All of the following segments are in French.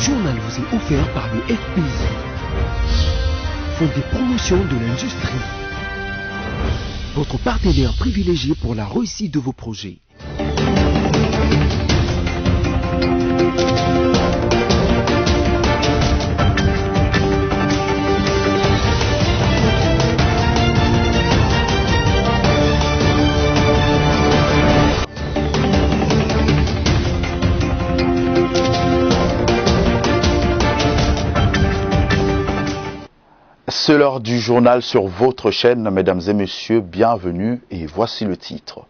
journal vous est offert par le FPI, Fonds des promotions de l'industrie, votre partenaire privilégié pour la réussite de vos projets. C'est l'heure du journal sur votre chaîne, mesdames et messieurs, bienvenue et voici le titre.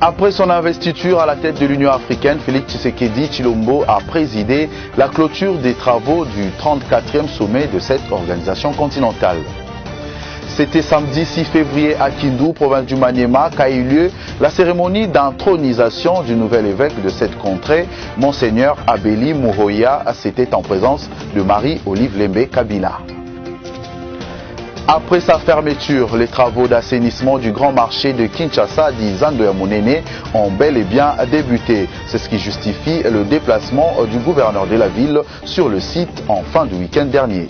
Après son investiture à la tête de l'Union africaine, Félix Tshisekedi Tshilombo a présidé la clôture des travaux du 34e sommet de cette organisation continentale. C'était samedi 6 février à Kindu, province du Maniema, qu'a eu lieu la cérémonie d'intronisation du nouvel évêque de cette contrée, Monseigneur Abeli Muhoya. C'était en présence de Marie-Olive Lembe Kabila. Après sa fermeture, les travaux d'assainissement du grand marché de Kinshasa, dit Zandoya Monene, ont bel et bien débuté. C'est ce qui justifie le déplacement du gouverneur de la ville sur le site en fin de week-end dernier.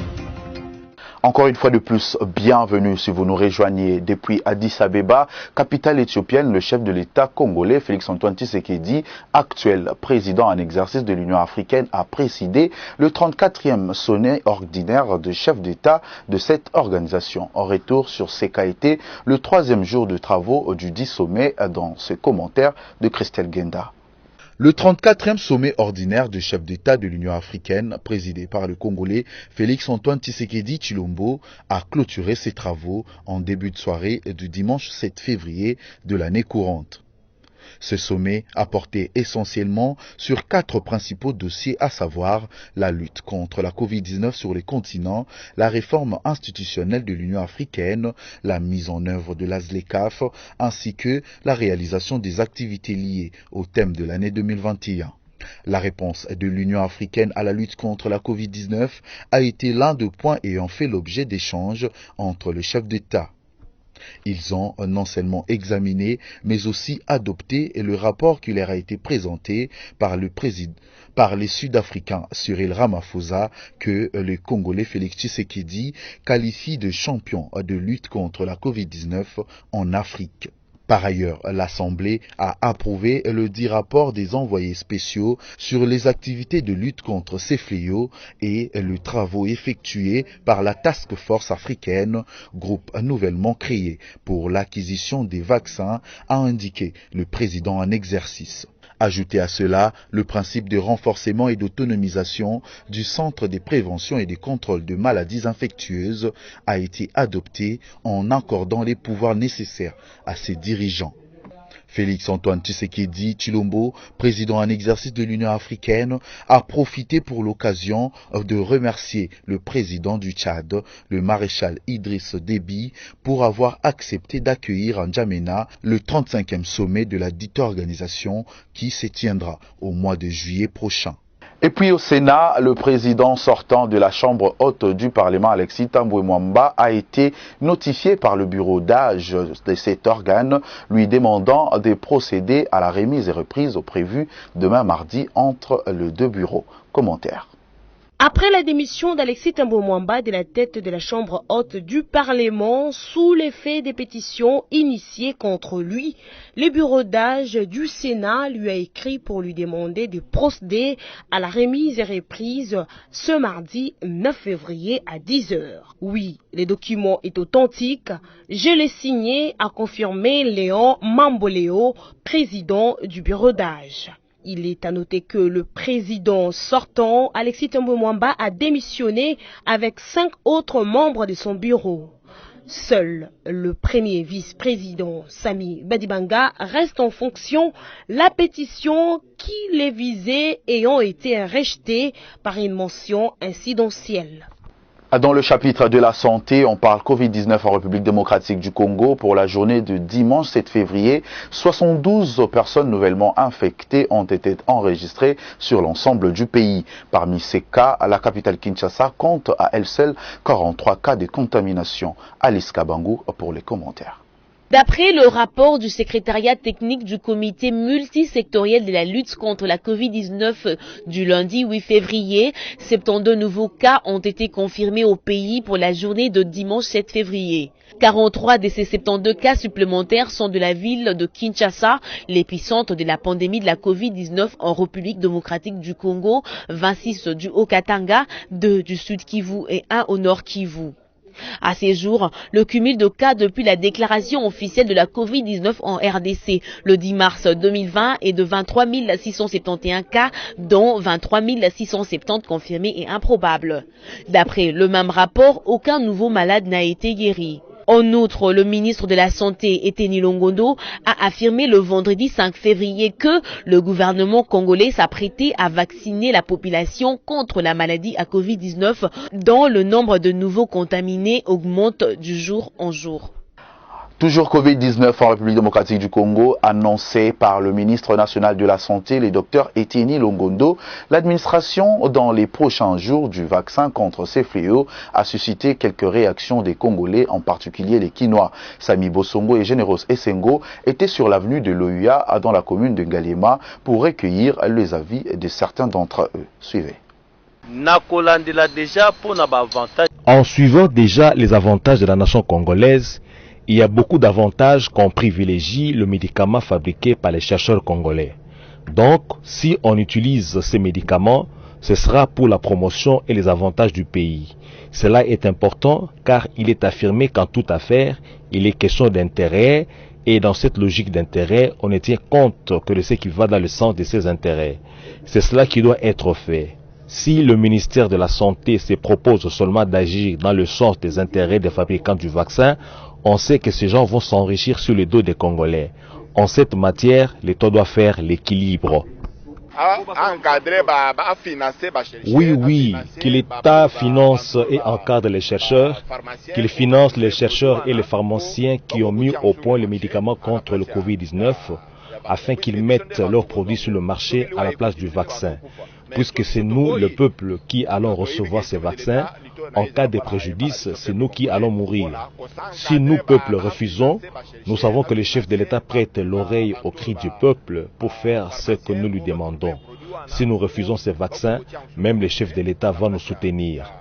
Encore une fois de plus, bienvenue si vous nous rejoignez depuis Addis Abeba, capitale éthiopienne. Le chef de l'État congolais, Félix-Antoine Tshisekedi, actuel président en exercice de l'Union africaine, a présidé le 34e sommet ordinaire de chefs d'État de cette organisation. En retour sur ce qu'a été le 3e jour de travaux du 10 sommet dans ce commentaire de Christelle Genda. Le 34e sommet ordinaire de chefs d'État de l'Union africaine, présidé par le Congolais Félix-Antoine Tshisekedi Tshilombo, a clôturé ses travaux en début de soirée du dimanche 7 février de l'année courante. Ce sommet a porté essentiellement sur 4 principaux dossiers, à savoir la lutte contre la Covid-19 sur les continents, la réforme institutionnelle de l'Union africaine, la mise en œuvre de l'ASLECAF, ainsi que la réalisation des activités liées au thème de l'année 2021. La réponse de l'Union africaine à la lutte contre la Covid-19 a été l'un des points ayant fait l'objet d'échanges entre les chefs d'État. Ils ont non seulement examiné, mais aussi adopté le rapport qui leur a été présenté par les Sud-Africains Cyril Ramaphosa, que le Congolais Félix Tshisekedi qualifie de champion de lutte contre la Covid-19 en Afrique. Par ailleurs, l'Assemblée a approuvé le dit rapport des envoyés spéciaux sur les activités de lutte contre ces fléaux et les travaux effectués par la Task Force africaine, groupe nouvellement créé pour l'acquisition des vaccins, a indiqué le président en exercice. Ajoutez à cela le principe de renforcement et d'autonomisation du Centre de prévention et de contrôle de maladies infectieuses a été adopté en accordant les pouvoirs nécessaires à ses dirigeants. Félix-Antoine Tshisekedi Tshilombo, président en exercice de l'Union africaine, a profité pour l'occasion de remercier le président du Tchad, le maréchal Idriss Déby, pour avoir accepté d'accueillir en N'Djamena le 35e sommet de la dite organisation qui se tiendra au mois de juillet prochain. Et puis au Sénat, le président sortant de la Chambre haute du Parlement, Alexis Tambwe Mwamba, a été notifié par le bureau d'âge de cet organe, lui demandant de procéder à la remise et reprise prévue demain mardi entre les deux bureaux. Commentaire. Après la démission d'Alexis Tambwe Mwamba de la tête de la Chambre haute du Parlement, sous l'effet des pétitions initiées contre lui, le bureau d'âge du Sénat lui a écrit pour lui demander de procéder à la remise et reprise ce mardi 9 février à 10h. Oui, le document est authentique. Je l'ai signé, a confirmé Léon Mamboleo, président du bureau d'âge. Il est à noter que le président sortant, Alexis Tambwe Mwamba, a démissionné avec 5 autres membres de son bureau. Seul le premier vice-président, Sami Badibanga, reste en fonction, la pétition qui les visait ayant été rejetée par une mention incidentielle. Dans le chapitre de la santé, on parle Covid-19 en République démocratique du Congo. Pour la journée de dimanche 7 février, 72 personnes nouvellement infectées ont été enregistrées sur l'ensemble du pays. Parmi ces cas, la capitale Kinshasa compte à elle seule 43 cas de contamination. Alice Kabangou pour les commentaires. D'après le rapport du secrétariat technique du comité multisectoriel de la lutte contre la Covid-19 du lundi 8 février, 72 nouveaux cas ont été confirmés au pays pour la journée de dimanche 7 février. 43 de ces 72 cas supplémentaires sont de la ville de Kinshasa, l'épicentre de la pandémie de la Covid-19 en République démocratique du Congo, 26 du Haut-Katanga, 2 du Sud Kivu et 1 au Nord Kivu. À ces jours, le cumul de cas depuis la déclaration officielle de la Covid-19 en RDC le 10 mars 2020 est de 23 671 cas, dont 23 670 confirmés et improbables. D'après le même rapport, aucun nouveau malade n'a été guéri. En outre, le ministre de la Santé, Eteni Longondo, a affirmé le vendredi 5 février que le gouvernement congolais s'apprêtait à vacciner la population contre la maladie à Covid-19, dont le nombre de nouveaux contaminés augmente du jour en jour. Toujours Covid-19 en République démocratique du Congo, annoncé par le ministre national de la Santé, le docteur Eteni Longondo, l'administration dans les prochains jours du vaccin contre ces fléaux a suscité quelques réactions des Congolais, en particulier les Kinois. Sami Bosongo et Généros Essengo étaient sur l'avenue de l'OUA dans la commune de Ngaliema pour recueillir les avis de certains d'entre eux. Suivez. En suivant déjà les avantages de la nation congolaise, il y a beaucoup d'avantages qu'on privilégie le médicament fabriqué par les chercheurs congolais. Donc, si on utilise ces médicaments, ce sera pour la promotion et les avantages du pays. Cela est important car il est affirmé qu'en toute affaire, il est question d'intérêt et dans cette logique d'intérêt, on ne tient compte que de ce qui va dans le sens de ces intérêts. C'est cela qui doit être fait. Si le ministère de la Santé se propose seulement d'agir dans le sens des intérêts des fabricants du vaccin, on sait que ces gens vont s'enrichir sur le dos des Congolais. En cette matière, l'État doit faire l'équilibre. Oui, que l'État finance et encadre les chercheurs, qu'il finance les chercheurs et les pharmaciens qui ont mis au point les médicaments contre le Covid-19, afin qu'ils mettent leurs produits sur le marché à la place du vaccin. Puisque c'est nous, le peuple, qui allons recevoir ces vaccins, en cas de préjudice, c'est nous qui allons mourir. Si nous, peuple, refusons, nous savons que le chef de l'État prête l'oreille au cri du peuple pour faire ce que nous lui demandons. Si nous refusons ces vaccins, même le chef de l'État va nous soutenir.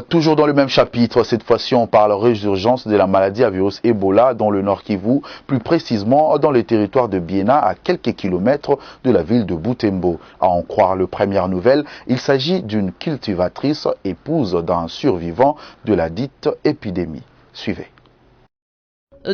Toujours dans le même chapitre, cette fois-ci on parle résurgence de la maladie à virus Ebola dans le Nord Kivu, plus précisément dans le territoire de Biena à quelques kilomètres de la ville de Butembo. À en croire les premières nouvelles, il s'agit d'une cultivatrice épouse d'un survivant de la dite épidémie. Suivez.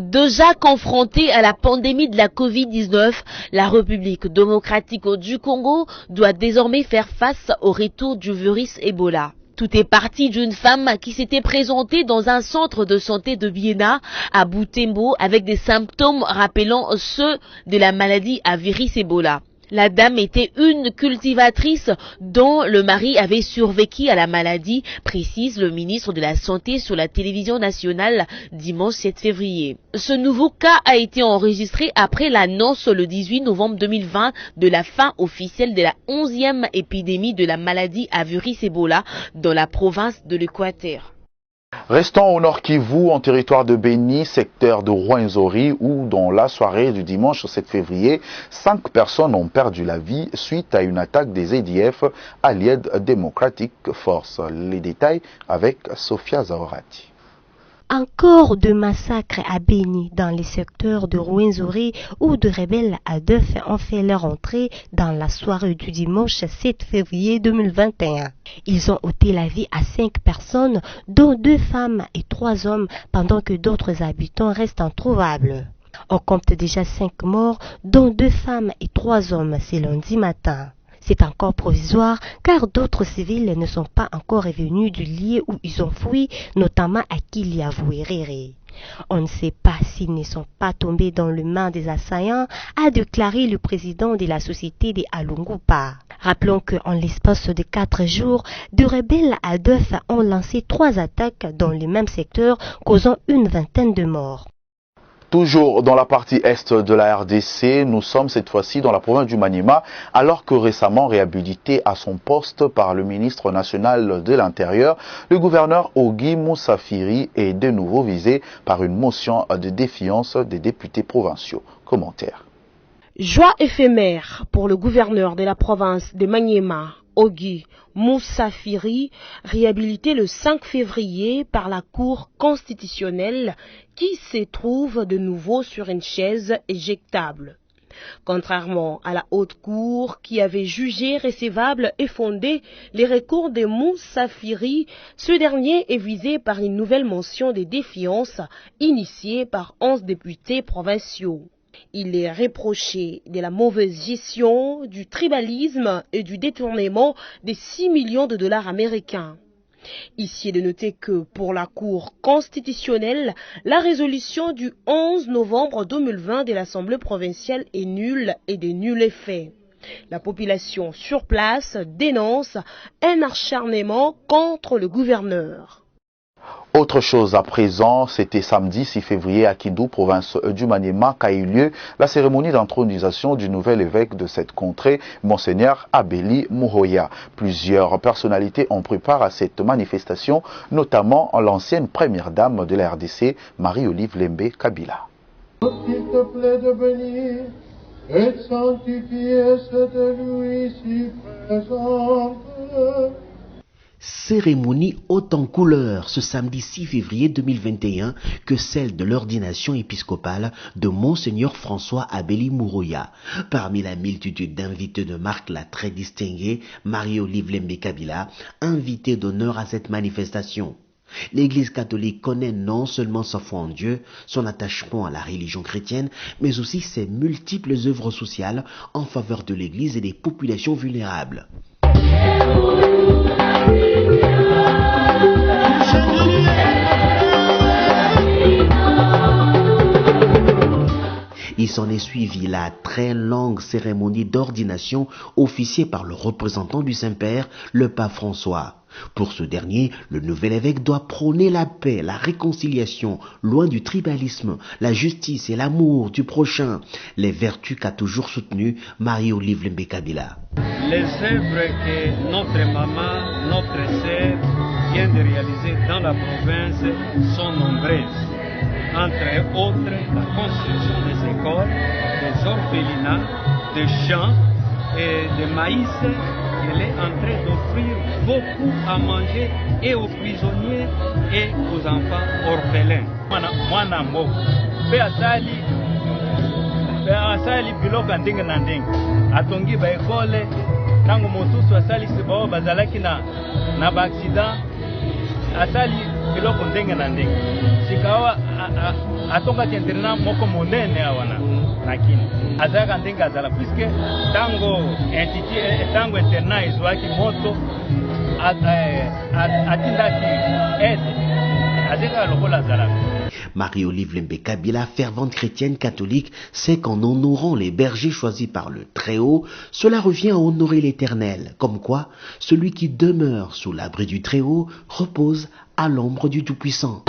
Déjà confrontée à la pandémie de la Covid-19, la République démocratique du Congo doit désormais faire face au retour du virus Ebola. Tout est parti d'une femme qui s'était présentée dans un centre de santé de Biena à Butembo avec des symptômes rappelant ceux de la maladie à virus Ebola. La dame était une cultivatrice dont le mari avait survécu à la maladie, précise le ministre de la Santé sur la télévision nationale dimanche 7 février. Ce nouveau cas a été enregistré après l'annonce le 18 novembre 2020 de la fin officielle de la 11e épidémie de la maladie à virus Ebola dans la province de l'Équateur. Restons au Nord Kivu, en territoire de Beni, secteur de Rwenzori, où dans la soirée du dimanche 7 février, 5 personnes ont perdu la vie suite à une attaque des ADF, Allied Democratic Force. Les détails avec Sofia Zaorati. Encore de massacres à Beni dans les secteurs de Rwenzori où de rebelles ADF ont fait leur entrée dans la soirée du dimanche 7 février 2021. Ils ont ôté la vie à 5 personnes, dont 2 femmes et 3 hommes, pendant que d'autres habitants restent introuvables. On compte déjà 5 morts, dont 2 femmes et 3 hommes, c'est lundi matin. C'est encore provisoire car d'autres civils ne sont pas encore revenus du lieu où ils ont fui, notamment à Kiliavouéréré. On ne sait pas s'ils ne sont pas tombés dans le main des assaillants, a déclaré le président de la société des Alungupa. Rappelons qu'en l'espace de 4 jours, de rebelles ADF ont lancé 3 attaques dans le même secteur, causant une vingtaine de morts. Toujours dans la partie est de la RDC, nous sommes cette fois-ci dans la province du Maniema, alors que récemment réhabilité à son poste par le ministre national de l'Intérieur, le gouverneur Ogi Moussafiri est de nouveau visé par une motion de défiance des députés provinciaux. Commentaire. Joie éphémère pour le gouverneur de la province de Maniema, Ogi Moussafiri, réhabilité le 5 février par la Cour constitutionnelle qui se trouve de nouveau sur une chaise éjectable. Contrairement à la Haute Cour qui avait jugé recevable et fondé les recours de Moussafiri, ce dernier est visé par une nouvelle motion de défiance initiée par 11 députés provinciaux. Il est reproché de la mauvaise gestion, du tribalisme et du détournement des 6 millions de dollars américains. Ici est de noter que pour la Cour constitutionnelle, la résolution du 11 novembre 2020 de l'Assemblée provinciale est nulle et de nul effet. La population sur place dénonce un acharnement contre le gouverneur. Autre chose à présent, c'était samedi 6 février à Kindu, province du Maniema, qu'a eu lieu la cérémonie d'intronisation du nouvel évêque de cette contrée, Monseigneur Abeli Mouroya. Plusieurs personnalités ont pris part à cette manifestation, notamment l'ancienne première dame de la RDC, Marie-Olive Lembe Kabila. S'il te plaît de bénir et de sanctifier cette nuit si présente. Cérémonie haute en couleur ce samedi 6 février 2021 que celle de l'ordination épiscopale de Monseigneur François Abeli Mouroya. Parmi la multitude d'invités de marque la très distinguée Marie-Olive Lembe Kabila, invitée d'honneur à cette manifestation. L'Église catholique connaît non seulement sa foi en Dieu, son attachement à la religion chrétienne, mais aussi ses multiples œuvres sociales en faveur de l'Église et des populations vulnérables. Il s'en est suivi la très longue cérémonie d'ordination officiée par le représentant du Saint-Père, le pape François. Pour ce dernier, le nouvel évêque doit prôner la paix, la réconciliation, loin du tribalisme, la justice et l'amour du prochain, les vertus qu'a toujours soutenues Marie-Olive Lembe Kabila. Les œuvres que notre maman, notre sœur vient de réaliser dans la province sont nombreuses. Entre autres, la construction des écoles, des orphelinats, des champs et de maïs. Elle est en train d'offrir beaucoup à manger et aux prisonniers et aux enfants orphelins. Mwana mboka pe asali biloko ndenge na ndenge atongi ba ekole tango mosusu asali sibao bazalaki na ba accident asali biloko ndenge na ndenge sikawa atonga tenterena moko monene awana nakini azaka ndenge azala puisque tango interna izwaki moto atindaki aide azeka lokola azalaka. Marie-Olive Lembe Kabila, fervente chrétienne catholique, sait qu'en honorant les bergers choisis par le Très-Haut, cela revient à honorer l'Éternel, comme quoi celui qui demeure sous l'abri du Très-Haut repose à l'ombre du Tout-Puissant.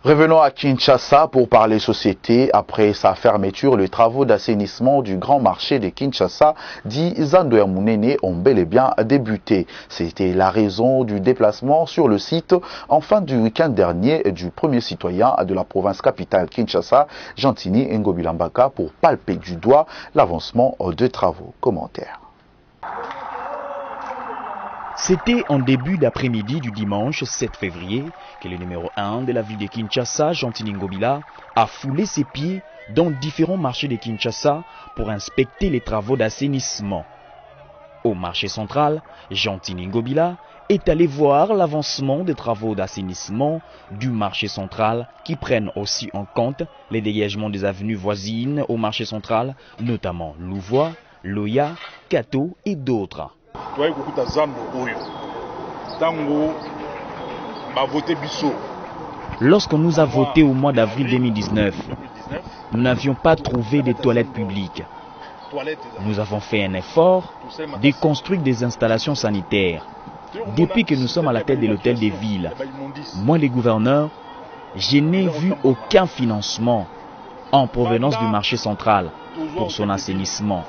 Revenons à Kinshasa pour parler société. Après sa fermeture, les travaux d'assainissement du grand marché de Kinshasa, dit Zandoya Mounene, ont bel et bien débuté. C'était la raison du déplacement sur le site en fin du week-end dernier du premier citoyen de la province capitale Kinshasa, Jantini Ngobilambaka, pour palper du doigt l'avancement des travaux. Commentaire. C'était en début d'après-midi du dimanche 7 février que le numéro 1 de la ville de Kinshasa, Jantini Ngobila, a foulé ses pieds dans différents marchés de Kinshasa pour inspecter les travaux d'assainissement. Au marché central, Jantini Ngobila est allé voir l'avancement des travaux d'assainissement du marché central qui prennent aussi en compte les dégagements des avenues voisines au marché central, notamment Louvois, Loya, Kato et d'autres. Lorsqu'on nous a voté au mois d'avril 2019, nous n'avions pas trouvé de toilettes publiques. Nous avons fait un effort de construire des installations sanitaires. depuis que nous sommes à la tête de l'hôtel des villes, moi les gouverneurs, je n'ai vu aucun financement en provenance du marché central pour son assainissement.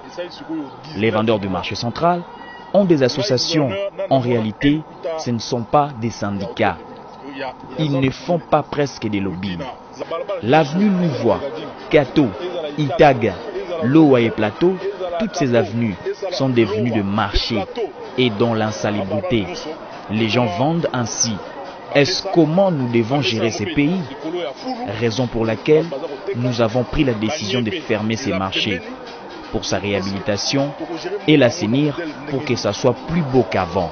Les vendeurs du marché central ont des associations. En réalité, ce ne sont pas des syndicats. Ils ne font pas presque des lobbies. L'avenue Louvois, Kato, Itaga, Loa et Plateau, toutes ces avenues sont devenues de marchés et dont l'insalubrité. Les gens vendent ainsi. Est-ce comment nous devons gérer ces pays? Raison pour laquelle nous avons pris la décision de fermer ces marchés pour sa réhabilitation et l'assainir pour que ça soit plus beau qu'avant.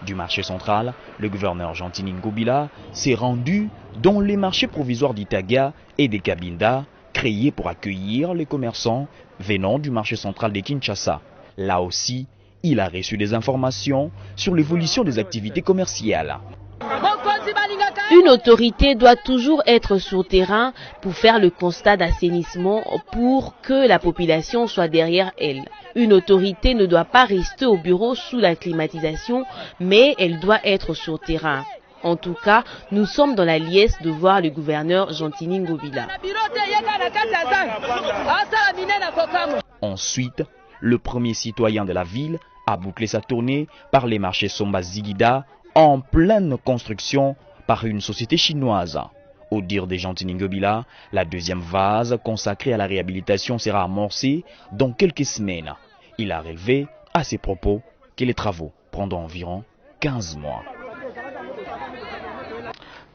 Du marché central, le gouverneur Gentini Ngobila s'est rendu dans les marchés provisoires d'Itaga et des Cabinda, créés pour accueillir les commerçants venant du marché central de Kinshasa. Là aussi, il a reçu des informations sur l'évolution des activités commerciales. Une autorité doit toujours être sur terrain pour faire le constat d'assainissement pour que la population soit derrière elle. Une autorité ne doit pas rester au bureau sous la climatisation, mais elle doit être sur terrain. En tout cas, nous sommes dans la liesse de voir le gouverneur Gentini Ngobila. Ensuite, le premier citoyen de la ville a bouclé sa tournée par les marchés Somba Zigida en pleine construction par une société chinoise. Au dire des Gentini Ngobila, la deuxième phase consacrée à la réhabilitation sera amorcée dans quelques semaines. Il a relevé à ses propos que les travaux prendront environ 15 mois.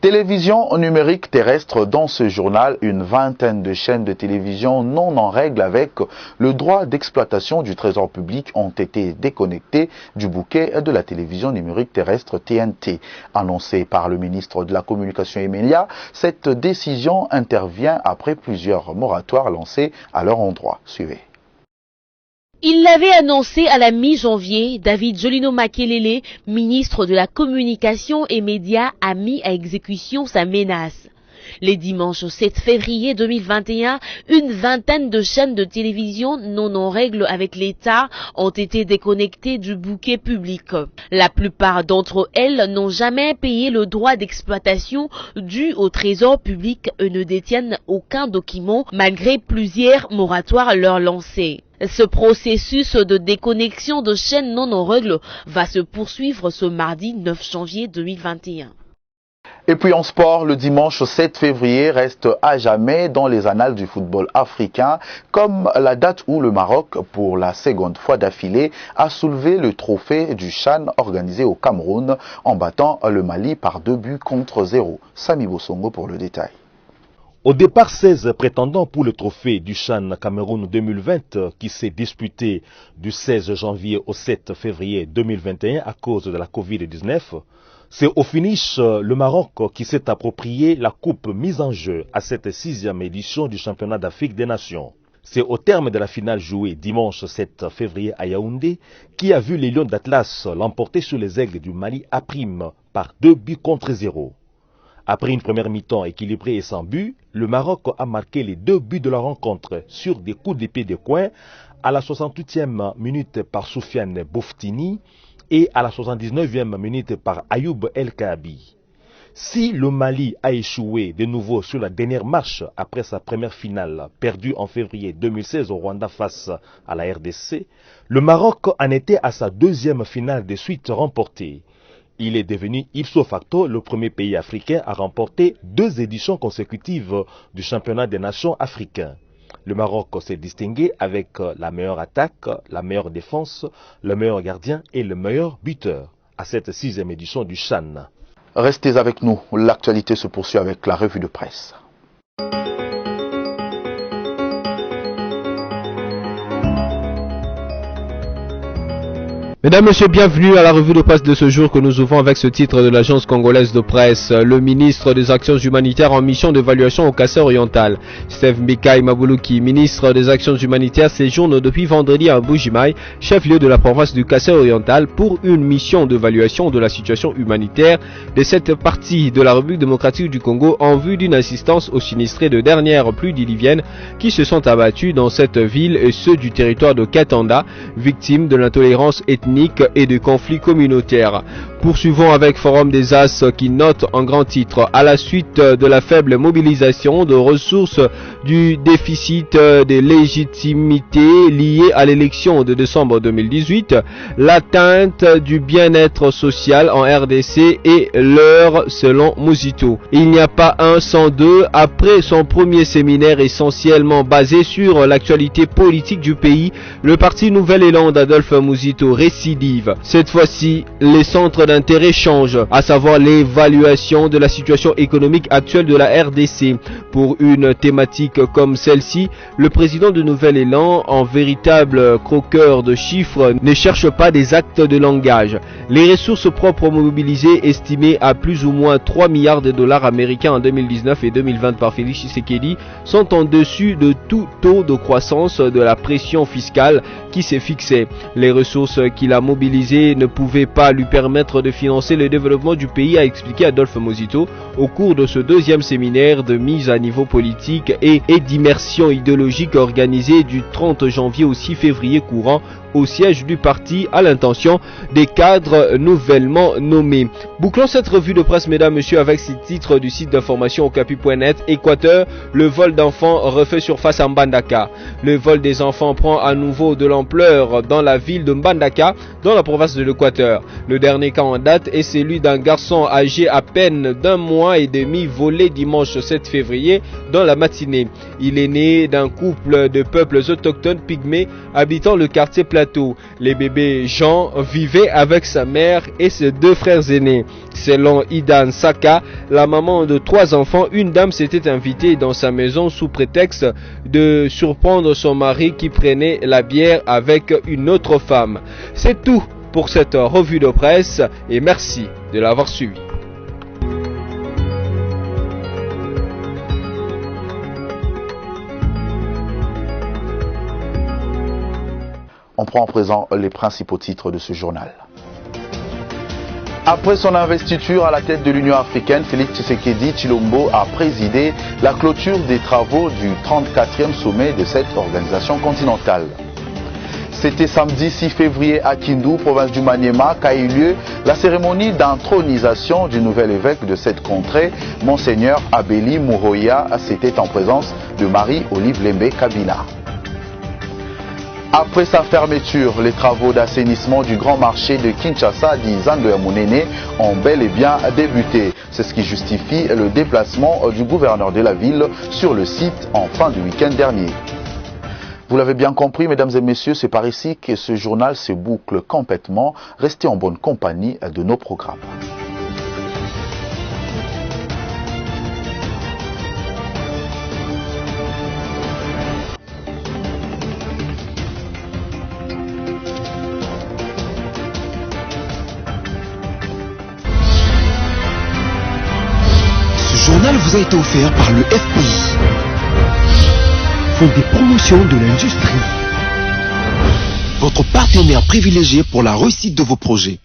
Télévision numérique terrestre. Dans ce journal, une vingtaine de chaînes de télévision non en règle avec le droit d'exploitation du trésor public ont été déconnectées du bouquet de la télévision numérique terrestre TNT. Annoncé par le ministre de la Communication et Médias, cette décision intervient après plusieurs moratoires lancés à leur endroit. Suivez. Il l'avait annoncé à la mi-janvier, David Jolino Makelele, ministre de la Communication et Médias, a mis à exécution sa menace. Les dimanches 7 février 2021, une vingtaine de chaînes de télévision non en règle avec l'État ont été déconnectées du bouquet public. La plupart d'entre elles n'ont jamais payé le droit d'exploitation dû au trésor public et ne détiennent aucun document malgré plusieurs moratoires leur lancés. Ce processus de déconnexion de chaînes non en règle va se poursuivre ce mardi 9 janvier 2021. Et puis en sport, le dimanche 7 février reste à jamais dans les annales du football africain comme la date où le Maroc, pour la seconde fois d'affilée, a soulevé le trophée du CHAN organisé au Cameroun en battant le Mali par 2-0. Sami Bosongo pour le détail. Au départ, 16 prétendants pour le trophée du CHAN Cameroun 2020 qui s'est disputé du 16 janvier au 7 février 2021 à cause de la Covid-19. C'est au finish le Maroc qui s'est approprié la coupe mise en jeu à cette 6e édition du championnat d'Afrique des Nations. C'est au terme de la finale jouée dimanche 7 février à Yaoundé qui a vu les Lions d'Atlas l'emporter sur les Aigles du Mali à prime par 2-0. Après une première mi-temps équilibrée et sans but, le Maroc a marqué les 2 buts de la rencontre sur des coups d'épée de coin à la 68e minute par Soufiane Bouftini et à la 79e minute par Ayoub El Kaabi. Si le Mali a échoué de nouveau sur la dernière marche après sa première finale perdue en février 2016 au Rwanda face à la RDC, le Maroc en était à sa 2e finale de suite remportée. Il est devenu ipso facto le premier pays africain à remporter 2 éditions consécutives du championnat des nations africains. Le Maroc s'est distingué avec la meilleure attaque, la meilleure défense, le meilleur gardien et le meilleur buteur à cette 6e édition du CHAN. Restez avec nous, l'actualité se poursuit avec la revue de presse. Mesdames, Messieurs, bienvenue à la revue de presse de ce jour que nous ouvrons avec ce titre de l'agence congolaise de presse. Le ministre des Actions humanitaires en mission d'évaluation au Kassai oriental, Steve Mbikai Mabuluki, ministre des Actions humanitaires, séjourne depuis vendredi à Mbujimayi, chef-lieu de la province du Kassai oriental, pour une mission d'évaluation de la situation humanitaire de cette partie de la République démocratique du Congo en vue d'une assistance aux sinistrés de dernières pluies diluviennes qui se sont abattus dans cette ville et ceux du territoire de Katanda, victimes de l'intolérance ethnique et de conflits communautaires. Poursuivons avec Forum des As qui note en grand titre: à la suite de la faible mobilisation de ressources, du déficit de légitimité lié à l'élection de décembre 2018, l'atteinte du bien-être social en RDC est l'heure selon Muzito. Il n'y a pas un sans deux. Après son premier séminaire essentiellement basé sur l'actualité politique du pays, le parti Nouvel Élan d'Adolphe Muzito récidive. Cette fois-ci, les centres d'intérêt changent, à savoir l'évaluation de la situation économique actuelle de la RDC. Pour une thématique comme celle-ci, le président de Nouvel Élan, en véritable croqueur de chiffres, ne cherche pas des actes de langage. Les ressources propres mobilisées, estimées à plus ou moins 3 milliards de dollars américains en 2019 et 2020 par Félix Tshisekedi, sont en dessus de tout taux de croissance de la pression fiscale qui s'est fixée. Les ressources qu'il a mobilisées ne pouvaient pas lui permettre de financer le développement du pays, a expliqué Adolphe Muzito au cours de ce deuxième séminaire de mise à niveau politique et d'immersion idéologique organisé du 30 janvier au 6 février courant au siège du parti à l'intention des cadres nouvellement nommés. Bouclons cette revue de presse, mesdames, messieurs, avec ces titres du site d'information okapi.net. Équateur, le vol d'enfants refait surface à Mbandaka. Le vol des enfants prend à nouveau de l'ampleur dans la ville de Mbandaka, dans la province de l'Équateur. Le dernier cas en date est celui d'un garçon âgé à peine d'1 mois et demi, volé dimanche 7 février dans la matinée. Il est né d'un couple de peuples autochtones pygmées habitant le quartier Plateau. Les bébés Jean vivaient avec sa mère et ses 2 frères aînés. Selon Idan Saka, la maman de 3 enfants, une dame s'était invitée dans sa maison sous prétexte de surprendre son mari qui prenait la bière avec une autre femme. C'est tout pour cette revue de presse et merci de l'avoir suivi. On prend en présent les principaux titres de ce journal. Après son investiture à la tête de l'Union africaine, Félix Tshisekedi Tshilombo a présidé la clôture des travaux du 34e sommet de cette organisation continentale. C'était samedi 6 février à Kindu, province du Maniema, qu'a eu lieu la cérémonie d'intronisation du nouvel évêque de cette contrée, Monseigneur Abeli Muroya. C'était en présence de Marie-Olive Lembe Kabila. Après sa fermeture, les travaux d'assainissement du grand marché de Kinshasa, dit Nzandoya Munene, ont bel et bien débuté. C'est ce qui justifie le déplacement du gouverneur de la ville sur le site en fin de week-end dernier. Vous l'avez bien compris, mesdames et messieurs, c'est par ici que ce journal se boucle complètement. Restez en bonne compagnie de nos programmes. Ce journal vous a été offert par le FPI, Fonds des promotions de l'industrie, votre partenaire privilégié pour la réussite de vos projets.